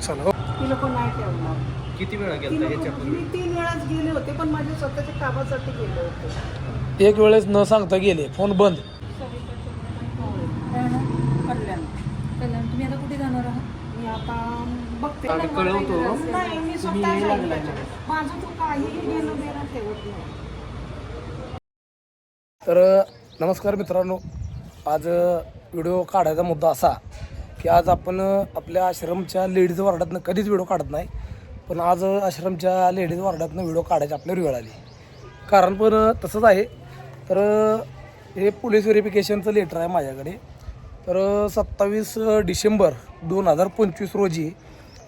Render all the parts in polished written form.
चला. ती लोक नाही ठेवणार. किती वेळा ती गेलता लोक याच्यापूर्वी? मी 3 वेळाच गेले होते, पण माझ्या स्वतःच्या कामासाठी गेले होते. एक वेळेस न सांगता गेले, फोन बंद. कल्याण. कल्याण. तुम्ही आता कुठे जाणार आहात? मी आता बघते. आम्ही कळवतो. नाही, मी तुम्ही स्वतः यायला जाईल लागलाय. त्याच्यात. माझं तो काहीही घेणं देणं ठेवत नाही. तर नमस्कार मित्रांनो, आज व्हिडिओ काढायचा मुद्दा असा की आज आपण आपल्या आश्रमच्या लेडीज वॉर्डातनं कधीच व्हिडिओ काढत नाही, पण आज आश्रमच्या लेडीज वॉर्डातनं व्हिडिओ काढायची आपल्याला वेळ आली. कारण पण तसंच आहे. तर हे पोलीस व्हेरिफिकेशनचं लेटर आहे माझ्याकडे. तर 27 डिसेंबर 2025 रोजी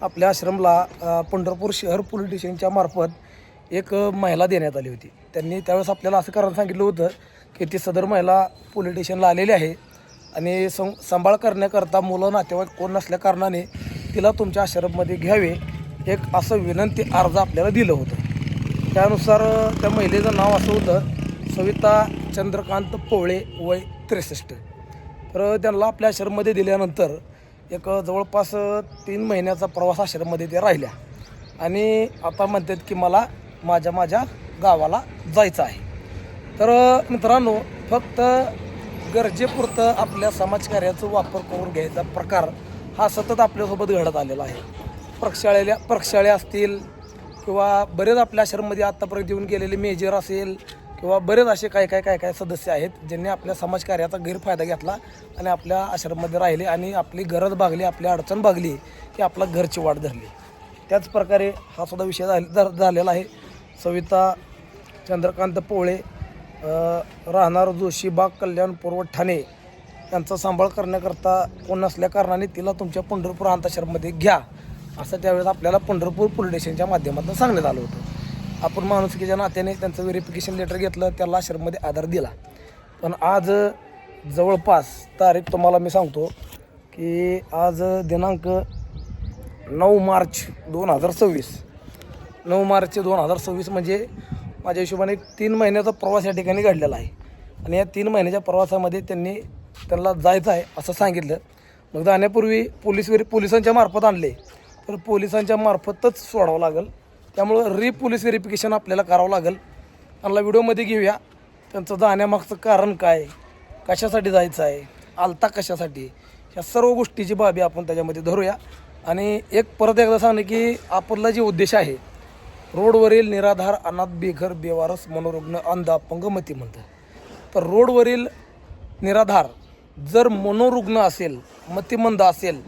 आपल्या आश्रमला पंढरपूर शहर पोलीस स्टेशनच्या मार्फत एक महिला देण्यात आली होती. त्यांनी त्यावेळेस आपल्याला असं कारण सांगितलं होतं की ती सदर महिला पोलीस स्टेशनला आलेली आहे आणि सांभाळ करण्याकरता मुलं नातेवाईक कोण नसल्या कारणाने तिला तुमच्या आश्रममध्ये घ्यावे, एक असं विनंती अर्ज आपल्याला दिलं होतं. त्यानुसार त्या महिलेचं नाव असं होतं सविता चंद्रकांत पोवळे, वय 63. तर त्यांना आपल्या आश्रममध्ये दिल्यानंतर एक जवळपास 3 महिन्याचा प्रवास आश्रममध्ये ते राहिल्या आणि आता म्हणतात की मला माझ्या गावाला जायचं आहे. तर मित्रांनो, फक्त गरजेपुरतं आपल्या समाजकार्याचा वापर करून घ्यायचा प्रकार हा सतत आपल्यासोबत घडत आलेला आहे. प्रक्षाळ्या असतील किंवा बरेच आपल्या आश्रममध्ये आत्तापर्यंत येऊन गेलेले मेजर असेल किंवा बरेच असे काय सदस्य आहेत ज्यांनी आपल्या समाजकार्याचा गैरफायदा घेतला आणि आपल्या आश्रममध्ये राहिले आणि आपली गरज भागली, आपली अडचण भागली की आपला घरची वाट धरली. त्याच प्रकारे हा सुद्धा विषय झालेला आहे. सविता चंद्रकांत पोवळे, राहणार जोशीबाग, कल्याण, पूर्व, ठाणे यांचा सांभाळ करण्याकरता कोण नसल्या कारणाने तिला तुमच्या पंढरपूर अंतःआश्रममध्ये घ्या असं त्यावेळेस आपल्याला पंढरपूर पोलीस स्टेशनच्या माध्यमातून सांगण्यात आलं होतं. आपण माणुसकीच्या नात्याने त्यांचं व्हेरिफिकेशन लेटर घेतलं, त्याला आश्रममध्ये आधार दिला. पण आज जवळपास तारीख तुम्हाला मी सांगतो की आज दिनांक 9 मार्च 2026. 9 मार्च 2026 म्हणजे माझ्या हिशोबाने 3 महिन्याचा प्रवास या ठिकाणी घडलेला आहे आणि या 3 महिन्याच्या प्रवासामध्ये त्यांना जायचं आहे असं सांगितलं. मग जाण्यापूर्वी पोलिसांच्या मार्फत आणले तर पोलिसांच्या मार्फतच सोडावं लागेल. त्यामुळं पोलीस व्हेरिफिकेशन आपल्याला करावं लागेल. त्यांना व्हिडिओमध्ये घेऊया. त्यांचं जाण्यामागचं कारण काय, कशासाठी जायचं आहे, आलता कशासाठी, ह्या सर्व गोष्टीची बाबी आपण त्याच्यामध्ये धरूया. आणि परत एकदा सांगणं की आपला जे उद्देश आहे, रोडवरील निराधार, अनाथ, बेघर, बेवारस, मनोरुग्ण, अंध, अपंग, मतिमंद. तर रोडवरील निराधार जर मनोरुग्ण असेल, मतिमंद असेल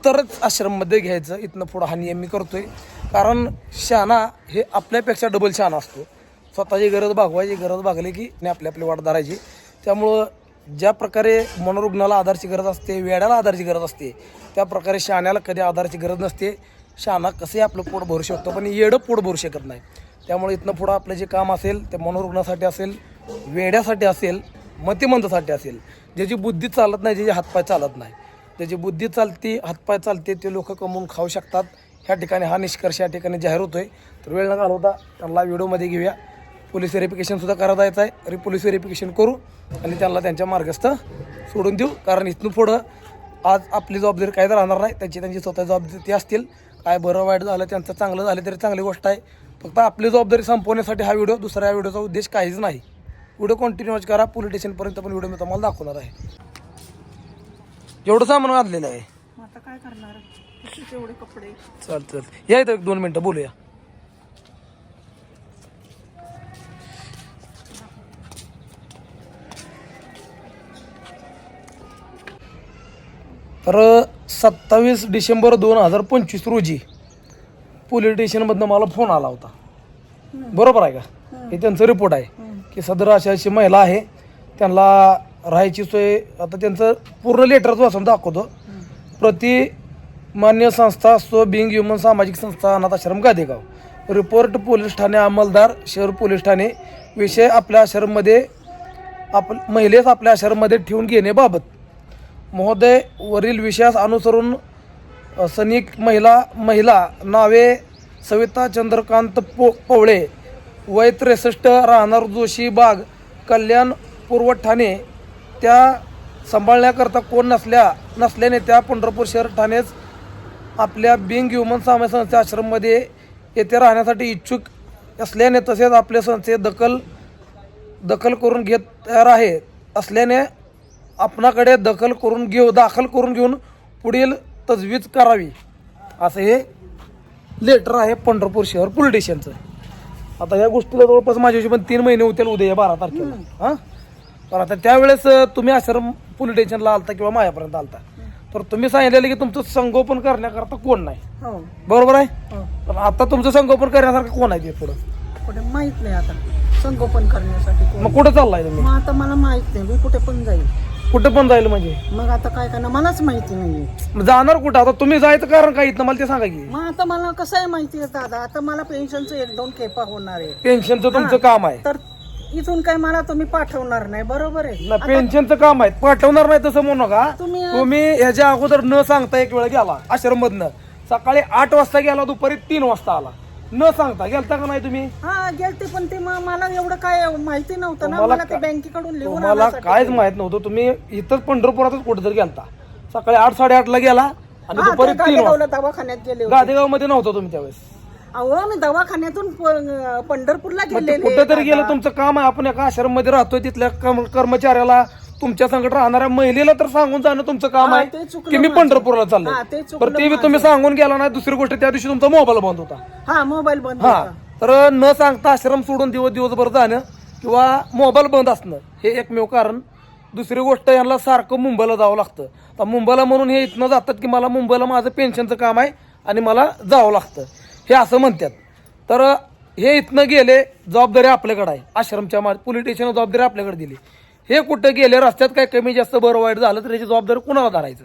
तरच आश्रममध्ये घ्यायचं. इथनं पुढं हा नियम मी करतो आहे. कारण शहाणा हे आपल्यापेक्षा डबल शहाणा असतो. स्वतःची गरज भागवायची, गरज भागली की आपली वाट धरायची. त्यामुळं ज्या प्रकारे मनोरुग्णाला आधारची गरज असते, वेड्याला आधारची गरज असते, त्या प्रकारे शहाण्याला कधी आधारची गरज नसते. शहाणा कसंही आपलं पोट भरू शकतो पण येडं पोट भरू शकत नाही. त्यामुळे इथनं पुढं आपलं जे काम असेल ते मनोरुग्णासाठी असेल, वेड्यासाठी असेल, मतिमंदसाठी असेल, ज्याची बुद्धी चालत नाही, ज्याचे हातपाय चालत नाही, ज्याची बुद्धी चालते, हातपाय चालते, ते लोक कमवून खाऊ शकतात. ह्या ठिकाणी हा निष्कर्ष या ठिकाणी जाहीर होतो आहे. तर वेळ न घालवता त्यांना व्हिडिओमध्ये घेऊया. पोलीस व्हेरिफिकेशनसुद्धा करा जायचं आहे. पोलीस व्हेरिफिकेशन करू आणि त्यांना त्यांच्या मार्गस्थ सोडून देऊ. कारण इथून पुढं आज आपली जबाबदारी काय तर राहणार नाही, त्यांची स्वतः जबाबदारी ते असतील. काय बरं वाईट झालं, त्यांचं चांगलं झालं तरी चांगली गोष्ट आहे. फक्त आपली जबाबदारी संपवण्यासाठी हा व्हिडिओ, दुसऱ्या व्हिडिओचा उद्देश काहीच नाही. व्हिडिओ कंटिन्यूच करा. पोलीस स्टेशनपर्यंत पण व्हिडिओ मी तुम्हाला दाखवणार आहे. एवढं सामान घातलेलं आहे. आता काय करणार, एवढे कपडे. चल या इथं 1-2 मिनटं बोलूया. तर 27 डिसेंबर 2025 रोजी पोलीस स्टेशनमधनं मला फोन आला होता. बरोबर आहे का? हे त्यांचं रिपोर्ट आहे की सदर अशी महिला आहे, त्यांना राहायची सोय. आता त्यांचं पूर्ण लेटरच वाचून दाखवतो. प्रति मान्य संस्था स्व बिंग ह्युमन सामाजिक संस्था अनाथ आश्रम गादेगाव. रिपोर्ट पोलीस ठाणे अंमलदार शहर पोलीस ठाणे. विषय आपल्या आश्रममध्ये महिलेस आपल्या आश्रममध्ये ठेवून घेण्याबाबत. महोदय, वरील विषयास अनुसरून सैनिक महिला नावे सविता चंद्रकांत पोवळे, वय 63, राहणार जोशीबाग, कल्याण, पूर्व, ठाणे. त्या सांभाळण्याकरता कोण नसल्याने त्या पंढरपूर शहर ठाणेच आपल्या बिंग ह्युमन सामाजिक संस्थे आश्रममध्ये येथे राहण्यासाठी इच्छुक असल्याने तसेच आपल्या संस्थेत दखल करून घेत तयार आहे असल्याने आपणाकडे दाखल करून घेऊन पुढील तजवीज करावी असं हे लेटर आहे पंढरपूर शहर पोलीस स्टेशनचं. आता या गोष्टीला जवळपास माझ्या हिशोबाने 3 महिने होतील उद्या 12 तारखेला. हां, तर आता त्यावेळेस तुम्ही आश्रम पोलीस स्टेशनला आलता किंवा माझ्यापर्यंत आलता, तर तुम्ही सांगितलेलं की तुमचं संगोपन करण्याकरता कोण नाही, हो बरोबर आहे. हो पण आता तुमचं संगोपन करण्यासारखं कोण आहे ते पुढं? कुठे माहित नाही आता संगोपन करण्यासाठी कोण. मग कुठं चाललाय तुम्ही? मग आता मला माहित नाही मी कुठे पण जाईल. कुठं पण जाईल म्हणजे? मग आता काय करणार मलाच माहिती नाहीये. मग जाणार कुठं? आता तुम्ही जायचं कारण काय इथं मला ते सांगा की. मग आता मला कसं आहे माहिती आहे दादा, आता मला पेन्शनचं 1-2 खेपा होणार आहे, पेन्शनचं तुमचं काम आहे तर इथून काय मला तुम्ही पाठवणार नाही, बरोबर आहे. ना, पेन्शनचं काम आहे, पाठवणार नाही तसं म्हणू नका. तुम्ही- तुम्ही ह्याच्या अगोदर न सांगता एक वेळ गेला आश्रम मधनं, सकाळी 8 वाजता गेला, दुपारी 3 वाजता आला, न सांगता गेलता का नाही तुम्ही? हा गेलते, पण ते मला एवढं काय माहिती नव्हतं ना. तुम्हाला मला ते बँकेकडून लिहून तुम्हाला आणायसाठी काहीच गेले. माहित नव्हतं. तुम्ही इथंच पंढरपुरातच कुठेतरी गेलता, सकाळी 8-8:30 ला गेला आणि हा, दुपारी ते 3 वाजता. गाडेगावला दवाखान्यात गेले होते. गादेगाव मध्ये नव्हता तुम्ही त्यावेळेस. अहो मी दवाखान्यातून पंढरपूरला मग ते गेलेले कुठेतरी गेलं, दादा. तुमचं काम आहे. आपण एका आश्रम मध्ये राहतोय, तिथल्या कर्मचाऱ्याला, तुमच्या संकट राहणाऱ्या महिलेला तर सांगून जाणं तुमचं काम हा, आहे ते चुकलं की मी माझं. पंढरपूरला हा, चाललोय. ते चुकलं तर ते बी तुम्ही माझं. सांगून गेला नाही. दुसरी गोष्ट, त्या दिवशी तुमचा मोबाईल बंद होता. हा मोबाईल बंद हा, होता. तर न सांगता आश्रम सोडून दिवसभर जाणं किंवा मोबाईल बंद असणं हे एकमेव कारण. दुसरी गोष्ट, यांना सारखं मुंबईला जावं लागतं. तर मुंबईला म्हणून हे इथनं जातात की मला मुंबईला माझं पेन्शनचं काम आहे आणि मला जावं लागतं, हे असं म्हणतात. तर हे इथनं गेले, जबाबदारी आपल्याकडे आहे. आश्रमच्या पोलीस स्टेशन जबाबदारी आपल्याकडे दिली. हे कुठं गेले, रस्त्यात काय कमी जास्त बरं वाईट झालं तर याची जबाबदारी कुणाला धरायचं?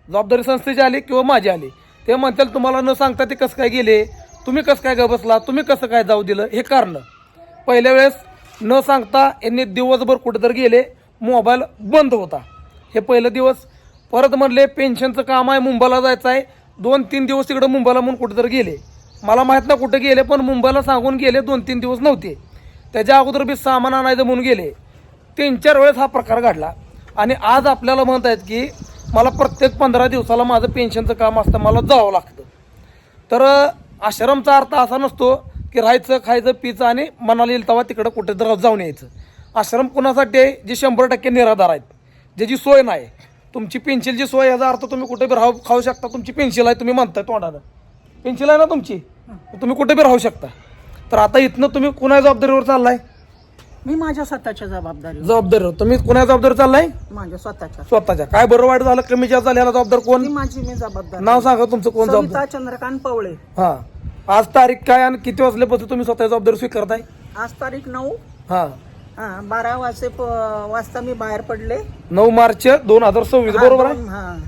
जबाबदारी संस्थेची आली किंवा माझी आली. ते म्हणतात तुम्हाला न सांगता ते कसं काय गेले, तुम्ही कसं काय बसला, तुम्ही कसं काय जाऊ दिलं, हे कारण. पहिल्या वेळेस न सांगता यांनी दिवसभर कुठेतरी गेले, मोबाईल बंद होता, हे पहिलं दिवस. परत म्हणले पेन्शनचं काम आहे, मुंबईला जायचं आहे. 2-3 दिवस तिकडं मुंबईला म्हणून कुठेतरी गेले. मला माहीत ना कुठे गेले, पण मुंबईला सांगून गेले. 2-3 दिवस नव्हते. त्याच्या अगोदर बी सामान आणायचं म्हणून गेले. 3-4 वेळेस हा प्रकार घडला. आणि आज आपल्याला म्हणत आहेत की मला प्रत्येक 15 दिवसाला माझं पेन्शनचं काम असतं, मला जावं लागतं. तर आश्रमचा अर्थ असा नसतो की राहायचं, खायचं, पियचं आणि मनाला येईल तेव्हा तिकडं कुठे जाऊन यायचं. आश्रम कुणासाठी आहे? जे 100% निराधार आहेत, ज्याची सोय नाही. तुमची पेन्शिलची सोय, याचा अर्थ तुम्ही कुठे बी खाऊ शकता. तुमची पेन्शिल आहे, तुम्ही म्हणताय तोंडानं पेन्शिल आहे ना तुमची, तुम्ही कुठे बी राहू शकता. तर आता इथनं तुम्ही कुणा जबाबदारीवर चाललाय? मी माझ्या स्वतःच्या जबाबदारी तुम्ही कुणा जबाबदारी चाललाय? माझ्या स्वतःच्या. स्वतःच्या. काय बरं वाईट झालं, कमी जास्त झालं, याला जबाबदार कोण? मी जबाबदार. नाव सांगा तुमचं, कोण जबाबदार? सविता चंद्रकांत पवळे. हा, आज तारीख काय आणि किती वाजल्यापासून तुम्ही स्वतः जबाबदारी स्वीकारताय? आज तारीख 9. हा, 12 वाजता मी बाहेर पडले. 9 मार्च 2026, बरोबर आहे.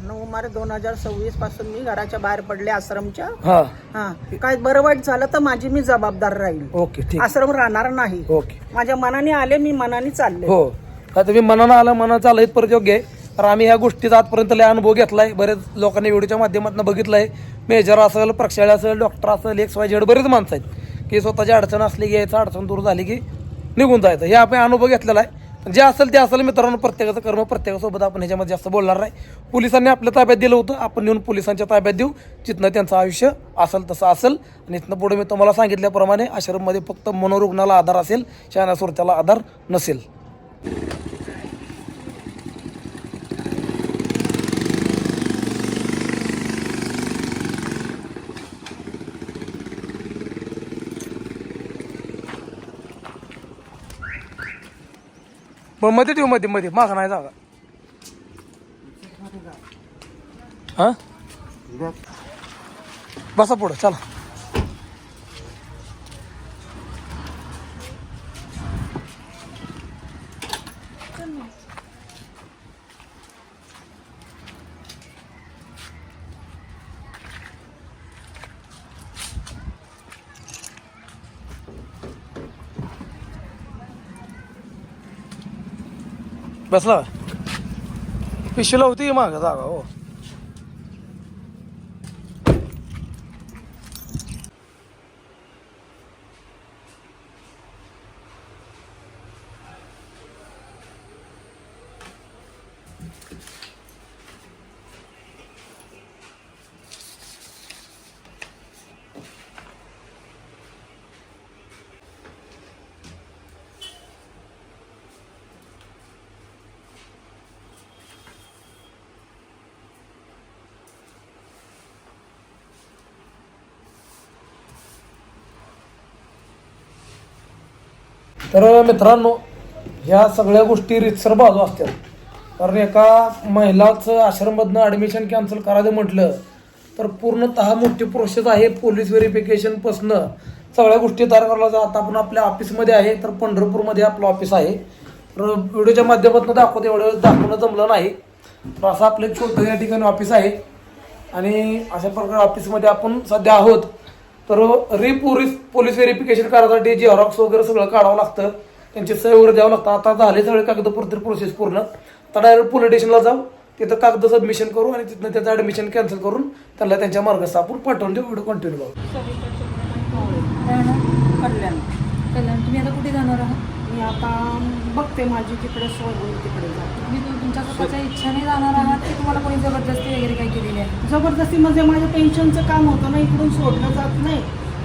9 मार्च 2026 पासून मी घराच्या बाहेर पडले आश्रमच्या. हा, काय बरं वाईट झालं तर माझी मी जबाबदार राहील. ओके, ठीक. आश्रम राहणार नाही. ओके, माझ्या मनाने आले, मी मनाने चालले. हो. आता तुम्ही मनानं आलं, मनाचं आलं, इथपर्यंत योग्य आहे. तर आम्ही ह्या गोष्टीचा आजपर्यंत लय अनुभव घेतलाय. बरेच लोकांनी व्हिडिओच्या माध्यमातून बघितलंय. मेजर असेल, प्रक्षाळी असेल, डॉक्टर असेल, XYZ बरेच माणसं आहेत की स्वतःची अडचण असली की यायचं, अडचण दूर झाली की निघून जायचं. हे आपण अनुभव घेतलेला आहे. जे असेल ते असेल मित्रांनो, प्रत्येकाचं कर्म प्रत्येकासोबत आपण ह्याच्यामध्ये जास्त बोलणार नाही. पोलिसांनी आपल्या ताब्यात दिलं होतं, आपण नेऊन पोलिसांच्या ताब्यात देऊ. जिथनं त्यांचं आयुष्य असेल तसं असेल. आणि इथनं पुढे मी तुम्हाला सांगितल्याप्रमाणे आश्रममध्ये फक्त मनोरुग्णाला आधार असेल, शहाण्या सुरत्याला आधार नसेल. मग मध्ये ठेवू, मध्ये माग नाही जागा. हा, बसा पुढं, चला. बसला, पिशवीला होती माग जागा. हो, तर मित्रांनो, ह्या सगळ्या गोष्टी रितसर बाजू असतात. कारण एका महिलाचं आश्रममधनं ॲडमिशन कॅन्सल करायचं म्हटलं तर पूर्णतः मोठी प्रोसेस आहे. पोलीस व्हेरिफिकेशनपासनं सगळ्या गोष्टी तयार करायला जातात. आता आपण आपल्या ऑफिसमध्ये आहे, तर पंढरपूरमध्ये आपलं ऑफिस आहे. तर व्हिडिओच्या माध्यमातून दाखवतो, एवढं दाखवणं जमलं नाही. तर असं आपलं एक छोटं या ठिकाणी ऑफिस आहे आणि अशा प्रकारे ऑफिसमध्ये आपण सध्या आहोत. तर पोलीस व्हेरिफिकेशन करायसाठी झेरॉक्स वगैरे सगळं काढावं लागतं, त्यांची सही वगैरे द्यावं लागतं. आता झाले सगळे कागदपत्र प्रोसेस पूर्ण. आता डायरेक्ट पोलीस स्टेशनला जाऊ, तिथं कागद सबमिशन करू आणि तिथनं त्याचं ॲडमिशन कॅन्सल करून त्यांना त्यांच्या मार्गास आपण पाठवून देऊ. व्हिडिओ कंटिन्यू करू. राहणार कल्याण. कल्याण. तुम्ही आता कुठे जाणार आहात? मी आता बघते माझी तिकडे सोय होईल तिकडे जाते. तुम्ही तुमच्या स्वतःच्या इच्छाने जाणार आहात की तुम्हाला कोणी जबरदस्ती वगैरे काही केलेली आहे? जबरदस्ती म्हणजे माझं पेन्शनचं काम होतं ना, इकडून सोडलं जात नाही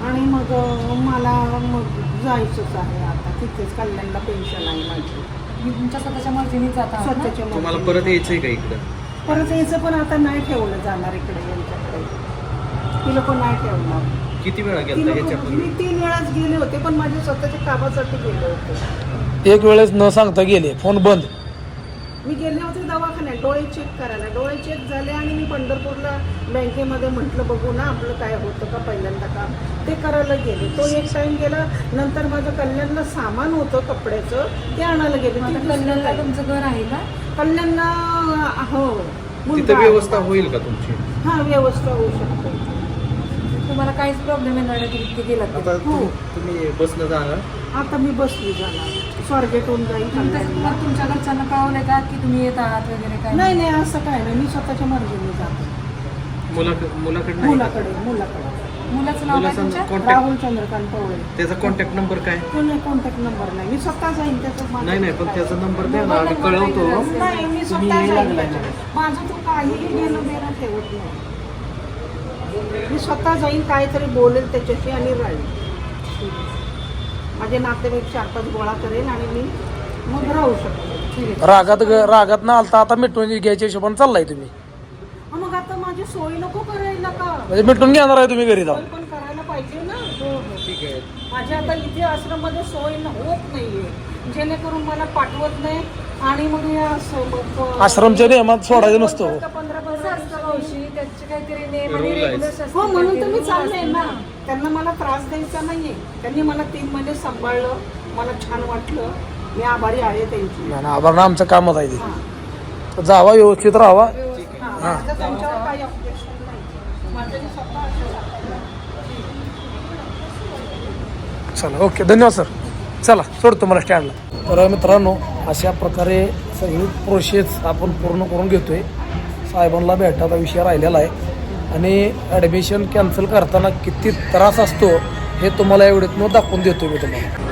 आणि मग मला मग जायचंच आहे. आता तिथेच कल्याणला पेन्शन आहे माझी. तुम्ही तुमच्या स्वतःच्या मर्जीने जाता आहात ना? स्वतःच्या तुम्हाला मर्जीने. परत यायचंय का इकडं? परत यायचं पण आता नाही ठेवलं जाणार इकडे यांच्याकडे. ती लोक नाही ठेवणार. किती वेळा ती गेलता लोकं- याच्यापूर्वी? मी 3 वेळाच गेले होते, पण माझ्या स्वतःच्या कामासाठी गेले होते. एक वेळेस न सांगता गेले, फोन बंद. मी गेले होते दवाखान्यात डोळे चेक करायला. डोळे चेक झाले आणि मी पंढरपूरला बँकेमध्ये म्हटलं बघू ना आपलं काय होतं का पहिल्यांदा काम, ते करायला गेले. तो एक टाइम गेला. नंतर माझं कल्याणला सामान होतं कपड्याचं, ते आणायला गेले. आता कल्याणला तुमचं घर आहे का? कल्याणला हो मुलगा तिथं आहे. व्यवस्था होईल का तुमची? हा व्यवस्था होऊ शकते. तुम्हाला काहीच प्रॉब्लेम येणार नाही तुम्ही तिथे गेलात तर? आता तुम्ही बसनं जाणार? आता मी बसली जाणार, स्वारगेटहून जाईल कल्याणला. तुमच्या घरच्यांना कळवलंय का की तुम्ही येत आहात वगैरे काय? नाही नाही असं काय नाही, मी स्वतःच्या मर्जीने जाते. मुलाकडे मुलाचं नाव काय मुलाचं तुमच्या? contact- राहुल चंद्रकांत पवळे. त्याचा कॉन्टॅक्ट नंबर काय? कोणी कॉन्टॅक्ट नंबर नाही, मी स्वतः जाईन त्याचं माझं नाही पण काय. त्याचा नंबर द्या ना, आम्ही कळवतो. नाही मी तुम्ही स्वतः यायला जाईन लागलाय त्याच्यात. माझं तो काहीही घेणं देणं ठेवत नाही. मी स्वतः जाईन, काहीतरी बोलेल त्याच्याशी आणि राहील. माझे नातेवाईक 4-5 गोळा करेल आणि मी मग राहू शकतो. ठीक आहे. रागात ना आलता, आता मिटवून घ्यायच्या हिशोबाने चाललाय तुम्ही. मग आता माझी सोय नको करायला का? म्हणजे मिटून घेणार आहे तुम्ही घरी जाऊन? सोय पण करायला पाहिजे ना. ठीक आहे. माझ्या आता इथे आश्रममध्ये सोय होत नाहीये, जेणेकरून मला पाठवत नाही आणि मग हे असं मग आश्रमच्या नियमात सोडायचं नसतो. 15 असतं मावशी, त्याचे काहीतरी नियम आणि Rule आहेत. regulations हो म्हणून तर मी असतात. चालले ना. त्यांना मला त्रास द्यायचा नाहीये. त्यांनी मला 3 महिने सांभाळलं, मला छान वाटलं. मी आभारी आहे त्यांची. आभार, आमचं कामच आहे हा. ते. जावा, व्यवस्थित राहावा. हा, माझं त्यांच्यावर काही ऑब्जेक्शन नाही. माझं मी स्वतः असं वागते. चला, ओके, धन्यवाद सर. चला, सोडतो मला स्टँडला. तर मित्रांनो, अशा प्रकारे सगळी प्रोसेस आपण पूर्ण करून घेतोय. साहेबांना भेटायचा विषय राहिलेला आहे आणि ॲडमिशन कॅन्सल करताना किती त्रास असतो हे तुम्हाला एवढ्यातून दाखवून देतो मी तुम्हाला.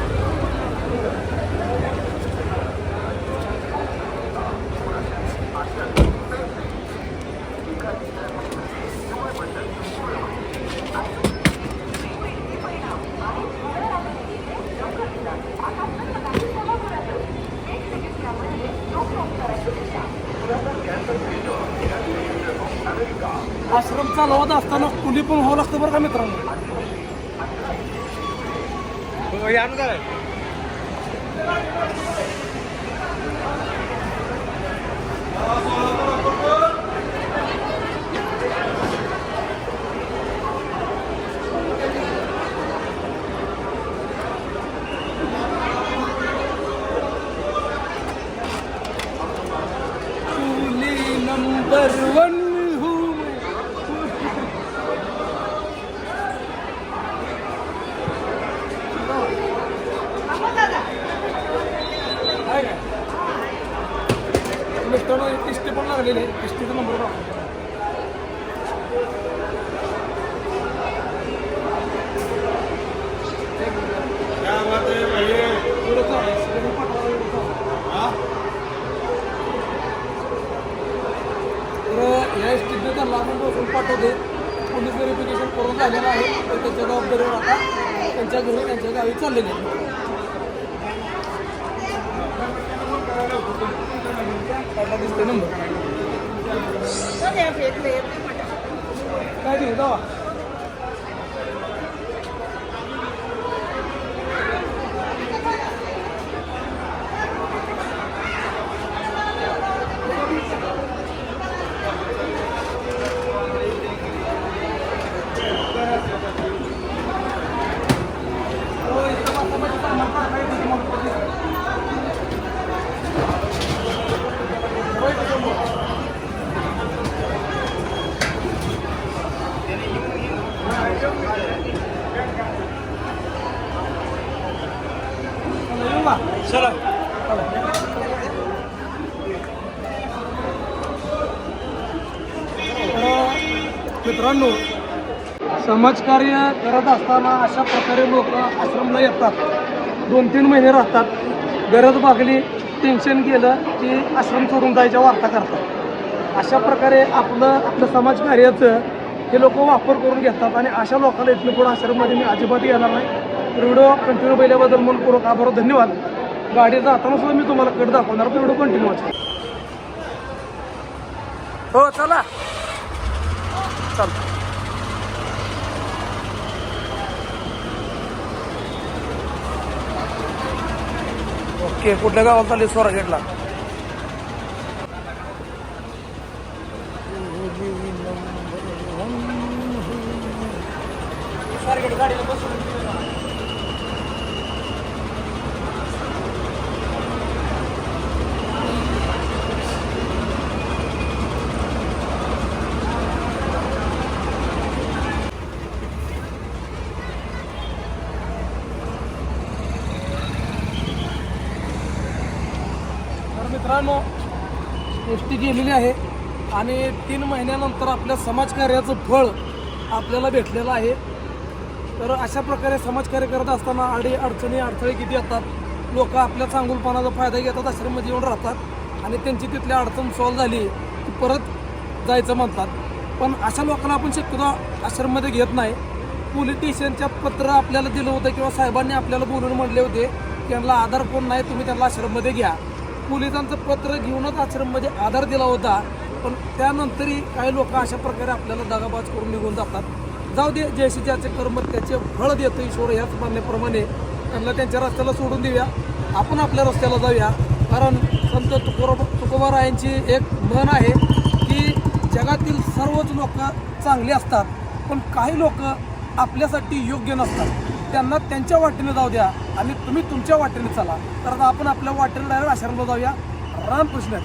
आश्रम चालवत असताना कुली पण व्हावं लागतं बरं का मित्रांनो. नंबर 1 मित्रांनो, एसटी पण लागलेली आहे. एसटीचा नंबर दाखवतो. तर या एसटीने त्यांना आपण बसून पाठवते. पोलीस व्हेरिफिकेशन करून झालेलं आहे. तर त्याच्या जबाबदारीवर आता त्यांच्या घरी त्यांच्या गावी चाललेले आहे. दिसते नंबर काय देऊ दावा. मित्रांनो, समाजकार्य करत असताना अशा प्रकारे लोक आश्रमला येतात, 2-3 महिने राहतात, गरज भागली, टेन्शन गेलं की आश्रम सोडून जायच्या वार्ता करतात. अशा प्रकारे आपलं समाजकार्याचं हे लोक वापर करून घेतात आणि अशा लोकांना इथनं पुढं आश्रममध्ये मी अजिबात येणार नाही. तर व्हिडिओ कंटिन्यू पाहिल्याबद्दल मनपूर्वक आभार, धन्यवाद. गाडी जाताना सुद्धा मी तुम्हाला कट दाखवणार, तर व्हिडिओ कंटिन्यू वाचा. हो चला चालतं. ओके, कुठल्या गावात चालली? स्वरागेटला. गाडीला बसून मित्रांनो, एस टी गेलेली आहे आणि 3 महिन्यानंतर आपल्या समाजकार्याचं फळ आपल्याला भेटलेलं आहे. तर अशा प्रकारे समाजकार्य करत असताना अडचणी किती येतात. लोक आपल्या चांगुलपणाचा फायदा घेतात, आश्रममध्ये येऊन राहतात आणि त्यांची तिथली अडचण सॉल्व्ह झाली की परत जायचं म्हणतात. पण अशा लोकांना आपण शक्यतो आश्रममध्ये घेत नाही. पोलीस स्टेशनच्या पत्र आपल्याला दिलं होतं किंवा साहेबांनी आपल्याला बोलून म्हणले होते की यांना आधार कोण नाही, तुम्ही त्यांना आश्रममध्ये घ्या. पोलिसांचं पत्र घेऊनच आश्रममध्ये आधार दिला होता. पण त्यानंतरही काही लोक अशा प्रकारे आपल्याला दगाबाज करून निघून जातात. जाऊ दे, जैसे ज्याचे कर्म त्याचे फळ देतो ईश्वर, ह्याच म्हणण्याप्रमाणे त्यांना त्यांच्या रस्त्याला सोडून देऊया, आपण आपल्या रस्त्याला जाऊया. कारण संत तुकोबारायांची एक म्हण आहे की जगातील सर्वच लोक चांगली असतात, पण काही लोक आपल्यासाठी योग्य नसतात. त्यांना त्यांच्या वाटेने जाऊ द्या आणि तुम्ही तुमच्या वाटेने चला. तर आता आपण आपल्या वाटेने डायरेक्ट आश्रमला जाऊया. रामकृष्ण.